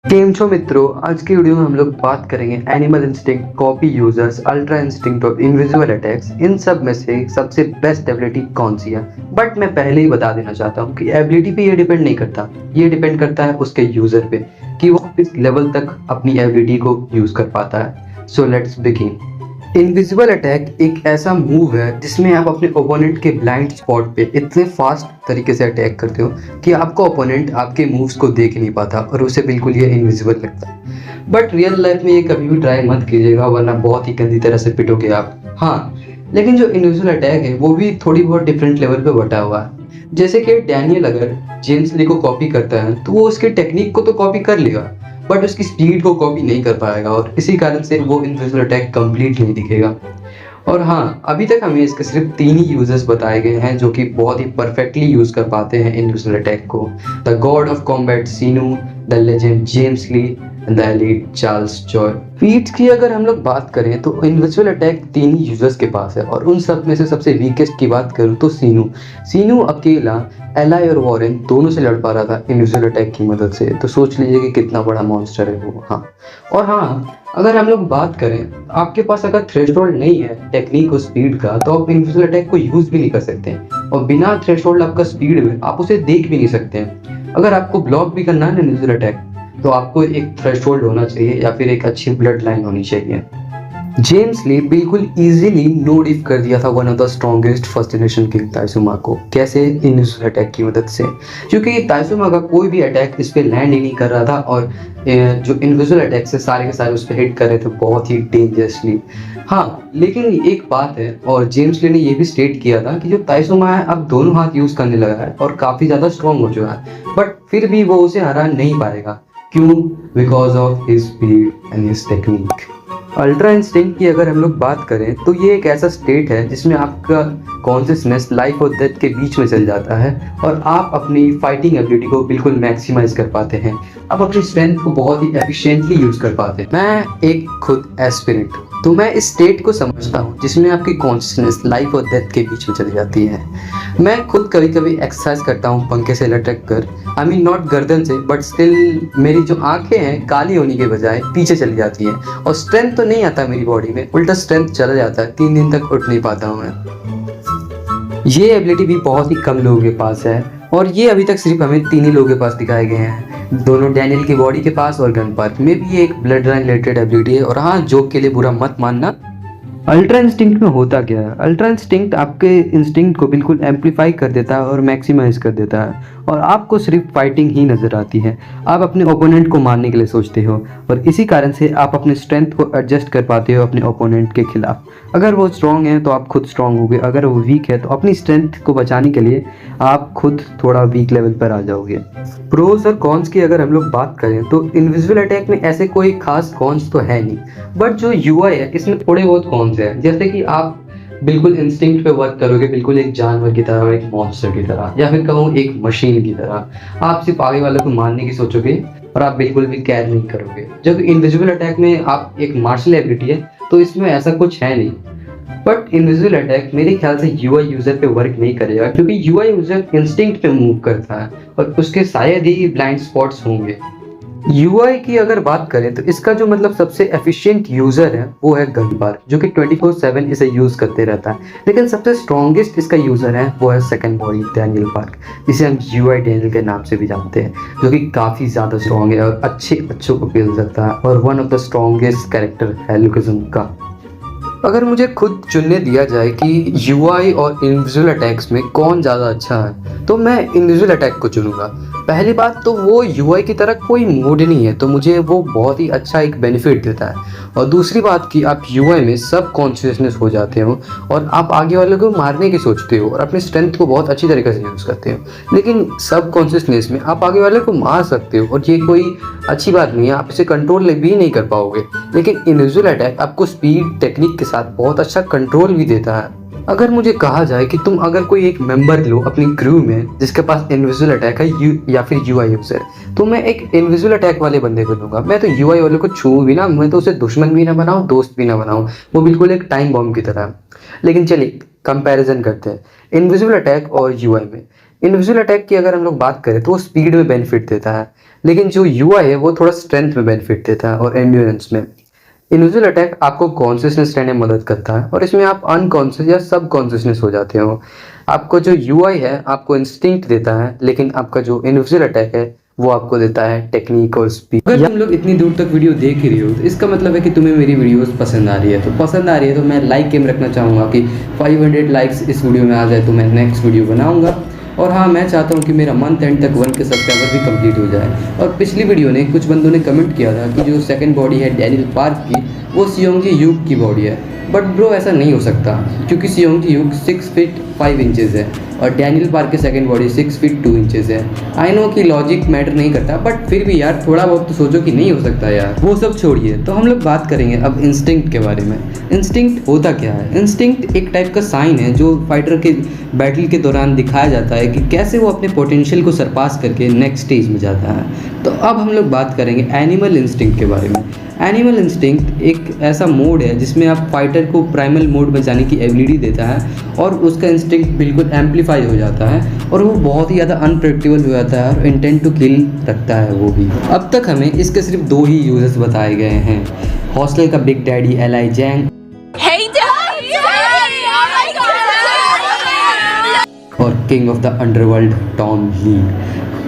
केम छो मित्रों, आज की वीडियो में हम लोग बात करेंगे animal instinct, copy users, ultra instinct और इनविजिबल अटैक्स। इन सब में से सबसे बेस्ट एबिलिटी कौन सी है? बट मैं पहले ही बता देना चाहता हूँ कि एबिलिटी पे ये डिपेंड नहीं करता, ये डिपेंड करता है उसके यूजर पे कि वो किस लेवल तक अपनी एबिलिटी को यूज कर पाता है। So let's begin. Invisible attack एक ऐसा मूव है जिसमें आप अपने ओपोनेंट के ब्लाइंड स्पॉट पे इतने फास्ट तरीके से अटैक करते हो कि आपका ओपोनेंट आपके मूव्स को देख नहीं पाता और उसे बिल्कुल ये इनविजिबल लगता है। बट रियल लाइफ में ये कभी भी ट्राई मत कीजिएगा, वरना बहुत ही गंदी तरह से पिटोगे आप। हाँ, लेकिन जो इनविजिबल अटैक है वो भी थोड़ी बहुत डिफरेंट लेवल पे बटा हुआ है। जैसे कि डैनियल अगर जेम्स ली को कॉपी करता है तो वो उसके टेक्निक को तो कॉपी कर लेगा, बट उसकी स्पीड को कॉपी नहीं कर पाएगा और इसी कारण से वो इनविजिबल अटैक कंप्लीट नहीं दिखेगा। और हाँ, अभी तक हमें इसके सिर्फ 3 ही यूजर्स बताए गए हैं जो कि बहुत ही परफेक्टली यूज कर पाते हैं इनविजिबल अटैक को। द गॉड ऑफ कॉम्बैट सीनू, the legend James Lee and the elite Charles Joy. Feats की अगर हम लोग बात करें तो इनविजिबल अटैक 3 ही यूजर्स के पास है और उन सब में से सबसे वीकेस्ट की बात करूँ तो सीनू अकेला एलाई और वॉरेन दोनों से लड़ पा रहा था इनविजिबल अटैक की मदद से। तो सोच लीजिए कि कितना बड़ा मॉन्स्टर है वो। हाँ, और हाँ, अगर हम लोग बात करें, आपके पास अगर थ्रेशोल्ड नहीं है टेक्निक और स्पीड का तो आप इनविजिबल अटैक को यूज भी नहीं कर सकते हैं, और बिना थ्रेशोल्ड आपका स्पीड में आप उसे देख भी नहीं सकते हैं। अगर आपको ब्लॉक भी करना है ना इनविजिबल अटैक, तो आपको एक थ्रेशोल्ड होना चाहिए या फिर एक अच्छी ब्लड लाइन होनी चाहिए। जेम्स ली बिल्कुल इजीली नो डिफ कर दिया था one of the strongest first generation king ताइसुमा को। कैसे? इनविजिबल अटैक की मदद से, क्योंकि ताइसुमा का कोई भी अटैक इस पे लैंड ही नहीं कर रहा था और जो इनविजिबल अटैक से सारे के सारे उस पर हिट कर रहे थे बहुत ही डेंजरसली। हाँ, लेकिन एक बात है, और जेम्स ली ने ये भी स्टेट किया था कि जो ताइसुमा है अब दोनों हाथ यूज करने लगा है और काफी ज्यादा स्ट्रॉन्ग हो चुका है, बट फिर भी वो उसे हरा नहीं पाएगा। क्यों? Because of his speed and his technique. Ultra instinct की अगर हम लोग बात करें तो ये एक ऐसा स्टेट है जिसमें आपका कॉन्शियसनेस लाइफ और डेथ के बीच में चल जाता है और आप अपनी फाइटिंग एबिलिटी को बिल्कुल मैक्सिमाइज कर पाते हैं। आप अपनी स्ट्रेंथ को बहुत ही एफिशिएंटली यूज कर पाते हैं। मैं एक खुद एस्पिरेंट हूँ, तो मैं इस स्टेट को समझता हूँ जिसमें आपकी कॉन्शियसनेस लाइफ और डेथ के बीच में चली जाती है। मैं खुद कभी कभी एक्सरसाइज करता हूँ पंखे से लटक कर, आई मीन नॉट गर्दन से, बट स्टिल मेरी जो आंखें हैं काली होने के बजाय पीछे चली जाती हैं और स्ट्रेंथ तो नहीं आता मेरी बॉडी में, उल्टा स्ट्रेंथ चला जाता है। 3 दिन तक उठ नहीं पाता हूँ मैं। ये एबिलिटी भी बहुत ही कम लोगों के पास है और ये अभी तक सिर्फ हमें 3 ही लोगों के पास दिखाए गए हैं, दोनों डैनियल की बॉडी के पास और गन पार्क में भी। ये एक ब्लड लाइन रिलेटेड एबिलिटी है। और हाँ, जोक के लिए बुरा मत मानना। अल्ट्रा इंस्टिंक्ट में होता क्या है? अल्ट्रा इंस्टिंक्ट आपके इंस्टिंक्ट को बिल्कुल एम्पलीफाई कर देता है और मैक्सिमाइज कर देता है और आपको सिर्फ फाइटिंग ही नजर आती है। आप अपने ओपोनेंट को मारने के लिए सोचते हो और इसी कारण से आप अपने स्ट्रेंथ को एडजस्ट कर पाते हो अपने ओपोनेंट के खिलाफ। अगर वो स्ट्रांग है तो आप खुद स्ट्रांग होगे, अगर वो वीक है तो अपनी स्ट्रेंथ को बचाने के लिए आप खुद थोड़ा वीक लेवल पर आ जाओगे। प्रोज और कॉन्स की अगर हम लोग बात करें तो इनविजिबल अटैक में ऐसे कोई खास कॉन्स तो है नहीं, बट जो यूआई है इसमें थोड़े बहुत कॉन्स है। जैसे कि आप बिल्कुल इंस्टिंक्ट पे वर्क करोगे, बिल्कुल एक जानवर की तरह, एक मॉन्स्टर की तरह, या फिर कहूँ एक मशीन की तरह। आप सिर्फ आगे वाले को मारने की सोचोगे और आप बिल्कुल भी केयर नहीं करोगे। जब इनविजिबल अटैक में आप एक मार्शल एबिलिटी है तो इसमें ऐसा कुछ है नहीं। बट इनविजिबल अटैक मेरे ख्याल से यूआई यूजर पे वर्क नहीं करेगा, क्योंकि यूआई यूजर इंस्टिंक्ट पे मूव करता है और उसके शायद ही ब्लाइंड स्पॉट्स होंगे। यूआई की अगर बात करें तो इसका जो मतलब सबसे एफिशिएंट यूजर है वो है गन पार्क, जो कि 24/7 इसे यूज करते रहता है। लेकिन सबसे स्ट्रॉन्गेस्ट इसका यूजर है वो है सेकंड बॉडी डैनियल पार्क, जिसे हम यूआई डैनियल के नाम से भी जानते हैं, जो कि काफी ज्यादा स्ट्रॉन्ग है और अच्छों को पेल सकता है और one of the strongest character है लुकिज्म का। अगर मुझे खुद चुनने दिया जाए कि यूआई और इनविजिबल अटैक्स में कौन ज़्यादा अच्छा है, तो मैं इनविजिबल अटैक को चुनूंगा। पहली बात तो वो यूआई की तरह कोई मोड नहीं है, तो मुझे वो बहुत ही अच्छा एक बेनिफिट देता है। और दूसरी बात कि आप यूआई में सब कॉन्शियसनेस हो जाते हो और आप आगे वाले को मारने की सोचते हो और अपने स्ट्रेंथ को बहुत अच्छी तरीके से यूज़ करते हो। लेकिन सब कॉन्शियसनेस में आप आगे वाले को मार सकते हो और ये कोई अच्छी बात नहीं है, आप इसे कंट्रोल भी नहीं कर पाओगे। लेकिन इनविजिबल अटैक आपको स्पीड टेक्निक के साथ बहुत अच्छा कंट्रोल भी देता है। अगर मुझे कहा जाए कि तुम अगर कोई एक मेंबर लो अपनी क्रू में जिसके पास इनविजिबल अटैक है या फिर यूआई यूजर, तो मैं एक इनविजिबल अटैक वाले बंदे को लूंगा। मैं तो यूआई वाले को छू भी ना, मैं तो उसे दुश्मन भी ना बनाऊं, दोस्त भी ना बनाऊं, वो बिल्कुल एक टाइम बॉम्ब की तरह है। लेकिन चलिए कंपैरिजन करते हैं इनविजिबल अटैक और यूआई में। इनविजिबल अटैक की अगर हम लोग बात करें तो वो स्पीड में बेनिफिट देता है, लेकिन जो यूआई है वो थोड़ा स्ट्रेंथ में बेनिफिट देता है और एंड्योरेंस में। इनविजिबल अटैक आपको कॉन्शियसनेस रहने में मदद करता है और इसमें आप अनकॉन्शियस या सब कॉन्शियसनेस हो जाते हो। आपको जो यूआई है आपको इंस्टिंक्ट देता है, लेकिन आपका जो इनविजिबल अटैक है वो आपको देता है टेक्निक और स्पीड। अगर तुम लोग इतनी दूर तक वीडियो देख ही रही हो तो इसका मतलब है कि तुम्हें मेरी वीडियोस पसंद आ रही है। तो पसंद आ रही है तो मैं लाइक एम रखना चाहूँगा कि 500 लाइक्स इस वीडियो में आ जाए तो मैं नेक्स्ट वीडियो बनाऊँगा। और हाँ, मैं चाहता हूँ कि मेरा मंथ एंड तक 1 के सब्सक्राइबर भी कंप्लीट हो जाए। और पिछली वीडियो ने कुछ बंदों ने कमेंट किया था कि जो सेकंड बॉडी है डैनियल पार्क की वो सियोंग यूक की बॉडी है। बट ब्रो ऐसा नहीं हो सकता, क्योंकि सियोंग यूक 6 फीट 5 इंचेस है और डैनियल पार्क की सेकंड बॉडी 6 फीट 2 इंचेस है। आई नो कि लॉजिक मैटर नहीं करता, बट फिर भी यार थोड़ा बहुत तो सोचो कि नहीं हो सकता यार। वो सब छोड़िए, तो हम लोग बात करेंगे अब इंस्टिंक्ट के बारे में। इंस्टिंक्ट होता क्या है? इंस्टिंक्ट एक टाइप का साइन है जो फाइटर के बैटल के दौरान दिखाया जाता है कि कैसे वो अपने पोटेंशियल को सरपास करके नेक्स्ट स्टेज में जाता है। तो अब हम लोग बात करेंगे एनिमल इंस्टिंक्ट के बारे में। एनिमल इंस्टिंक्ट एक ऐसा मोड है जिसमें आप फाइटर को प्राइमल मोड में जाने की एबिलिटी देता है और उसका इंस्टिंक्ट बिल्कुल एम्पलीफाई हो जाता है और वो बहुत ही ज़्यादा अनप्रेडिक्टेबल हो जाता है और इंटेंट टू किल रखता है वो भी। अब तक हमें इसके सिर्फ 2 ही यूजर्स बताए गए हैं, हॉस्टल का बिग डैडी एलाई जैंग और king of the underworld Tom Lee.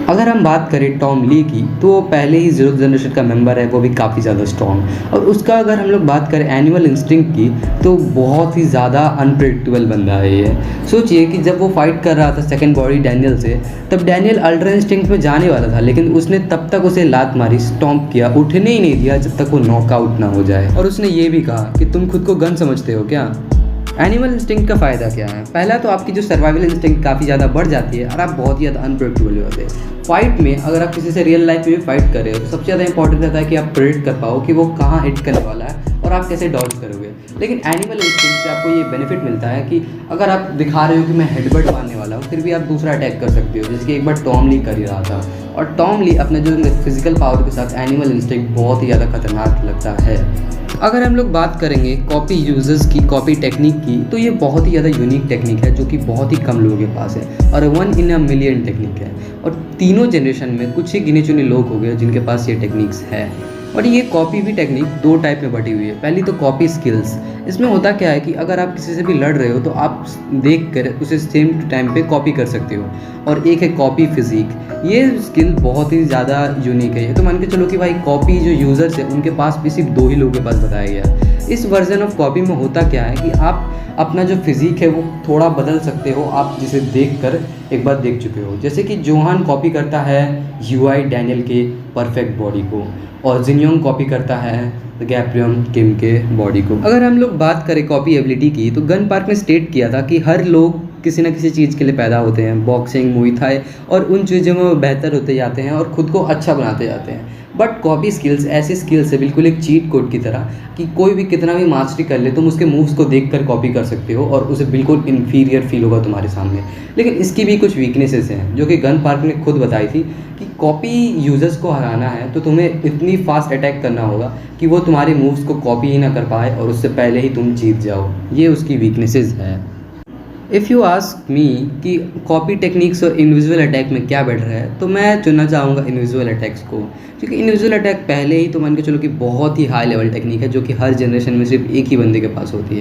अगर हम बात करें टॉम ली की तो वो पहले ही 0th जनरेशन का मेंबर है, वो भी काफ़ी ज़्यादा स्ट्रॉन्ग। और उसका अगर हम लोग बात करें एनिमल इंस्टिंक्ट की तो बहुत ही ज़्यादा अनप्रेडिक्टेबल बंदा है ये। सोचिए कि जब वो फाइट कर रहा था सेकंड बॉडी डैनियल से, तब डैनियल अल्ट्रा इंस्टिंक्ट में जाने वाला था, लेकिन उसने तब तक उसे लात मारी, स्टॉम्प किया, उठने ही नहीं दिया जब तक वो नॉकआउट ना हो जाए। और उसने ये भी कहा कि तुम खुद को गन समझते हो क्या? एनिमल इंस्टिंक्ट का फ़ायदा क्या है? पहला तो आपकी जो सर्वाइवल इंस्टिंक्ट काफ़ी ज़्यादा बढ़ जाती है और आप बहुत ही ज़्यादा अनप्रेडिक्टेबल हो जाते हैं। फाइट में अगर आप किसी से रियल लाइफ में भी फाइट कर रहे हो तो सबसे ज़्यादा इंपॉर्टेंट रहता है कि आप प्रेडिक्ट कर पाओ कि वो कहाँ हिट करने वाला है और आप कैसे डॉज करोगे। लेकिन एनिमल इंस्टिंक्ट से आपको ये बेनिफिट मिलता है कि अगर आप दिखा रहे हो कि मैं हेडबट मारने वाला हूँ, फिर भी आप दूसरा अटैक कर सकते हो, जैसे कि एक बार टॉम ली कर ही रहा था। और टॉम ली अपने जो फिजिकल पावर के साथ एनिमल इंस्टिंक्ट बहुत ही ज़्यादा खतरनाक लगता है। अगर हम लोग बात करेंगे कॉपी यूजर्स की, कॉपी टेक्निक की, तो ये बहुत ही ज़्यादा यूनिक टेक्निक है जो कि बहुत ही कम लोगों के पास है और 1 in a million टेक्निक है। और तीनों जनरेशन में कुछ ही गिने चुने लोग हो गए जिनके पास ये टेक्निक्स है। और ये कॉपी भी टेक्निक 2 टाइप में बटी हुई है। पहली तो कॉपी स्किल्स। इसमें होता क्या है कि अगर आप किसी से भी लड़ रहे हो तो आप देख कर उसे सेम टाइम पे कॉपी कर सकते हो। और एक है कॉपी फिजिक। ये स्किल बहुत ही ज़्यादा यूनिक है। तो मान के चलो कि भाई कॉपी जो यूज़र्स है उनके पास भी सिर्फ 2 ही लोगों के पास बताया गया। इस वर्जन ऑफ कॉपी में होता क्या है कि आप अपना जो फिजिक है वो थोड़ा बदल सकते हो, आप जिसे देख कर एक बार देख चुके हो। जैसे कि जोहान कॉपी करता है यूआई डैनियल के परफेक्ट बॉडी को और जिनयोंग कॉपी करता है गैब्रियम किम के बॉडी को। अगर हम लोग बात करें कॉपी एबिलिटी की तो गन पार्क ने स्टेट किया था कि हर लोग किसी न किसी चीज़ के लिए पैदा होते हैं, बॉक्सिंग, मुई थाई, और उन चीज़ों में वो बेहतर होते जाते हैं और ख़ुद को अच्छा बनाते जाते हैं। बट कॉपी स्किल्स ऐसी स्किल्स है बिल्कुल एक चीट कोड की तरह कि कोई भी कितना भी मास्टरी कर ले तुम उसके मूव्स को देखकर कॉपी कर सकते हो और उसे बिल्कुल इन्फीरियर फील होगा तुम्हारे सामने। लेकिन इसकी भी कुछ वीकनेसेस हैं जो कि गन पार्क ने खुद बताई थी कि कॉपी यूज़र्स को हराना है तो तुम्हें इतनी फास्ट अटैक करना होगा कि वो तुम्हारे मूव्स को कॉपी ही ना कर पाए और उससे पहले ही तुम जीत जाओ। ये उसकी वीकनेसेस है। इफ़ यू आस्क मी कि कॉपी टेक्निक्स और इनविजुअल अटैक में क्या बेटर है, तो मैं चुनना चाहूँगा इनविजुअल अटैक्स को, क्योंकि इनविजुअल अटैक पहले ही तो मान के चलो कि बहुत ही हाई लेवल टेक्निक है जो कि हर जनरेशन में सिर्फ एक ही बंदे के पास होती है।